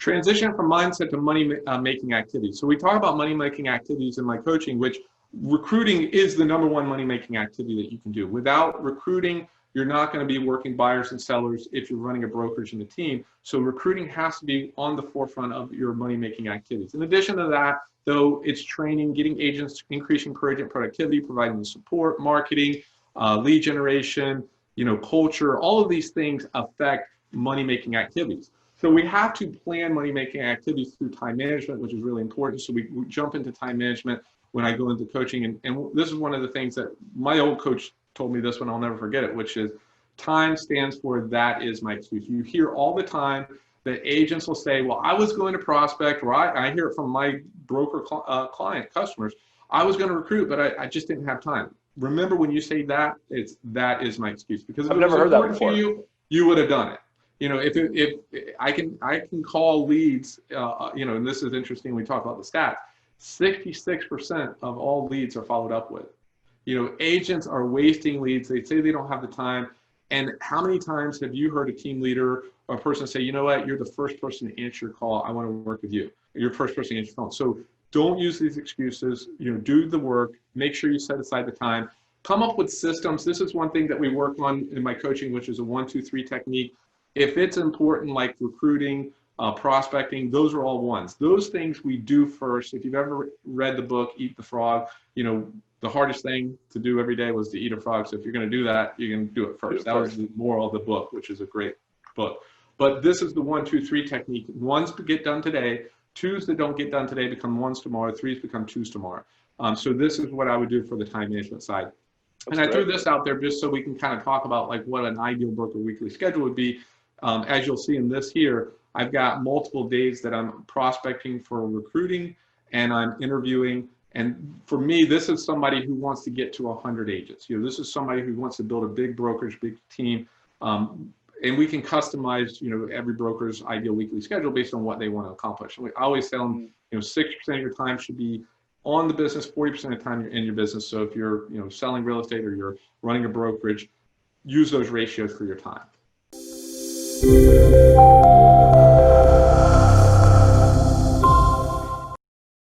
transition from mindset to money making activities. So we talk about money making activities in my coaching, which recruiting is the number one money making activity that you can do. Without recruiting, you're not going to be working buyers and sellers if you're running a brokerage in a team. So recruiting has to be on the forefront of your money making activities. In addition to that, though, it's training, getting agents to increase encouragement, productivity, providing the support, marketing, lead generation, culture. All of these things affect money making activities. So we have to plan money making activities through time management, which is really important. So we jump into time management when I go into coaching. And this is one of the things that my old coach told me, this one, I'll never forget it, which is time stands for that is my excuse. You hear all the time that agents will say, well, I was going to prospect, or I hear it from my broker client customers, I was going to recruit, but I just didn't have time. Remember, when you say that, that is my excuse, because if it was important for you, you would have done it. If I can call leads, and this is interesting, we talk about the stats, 66% of all leads are followed up with. Agents are wasting leads. They say they don't have the time. And how many times have you heard a team leader or a person say, you know what, you're the first person to answer your call, I want to work with you. You're the first person to answer your phone. So don't use these excuses, do the work, make sure you set aside the time, come up with systems. This is one thing that we work on in my coaching, which is a 1, 2, 3 technique. If it's important, like recruiting, prospecting, those are all ones. Those things we do first. If you've ever read the book, Eat the Frog, the hardest thing to do every day was to eat a frog. So if you're going to do that, you're going to do it first. That was the moral of the book, which is a great book. But this is the 1, 2, 3 technique. Ones get done today, twos that don't get done today become ones tomorrow, threes become twos tomorrow. So this is what I would do for the time management side. And I threw this out there just so we can kind of talk about like what an ideal broker weekly schedule would be. As you'll see in this here, I've got multiple days that I'm prospecting for recruiting and I'm interviewing. And for me, this is somebody who wants to get to 100 agents. This is somebody who wants to build a big brokerage, big team. And we can customize, every broker's ideal weekly schedule based on what they want to accomplish. I always tell them, 60% of your time should be on the business, 40% of the time you're in your business. So if you're, selling real estate or you're running a brokerage, use those ratios for your time.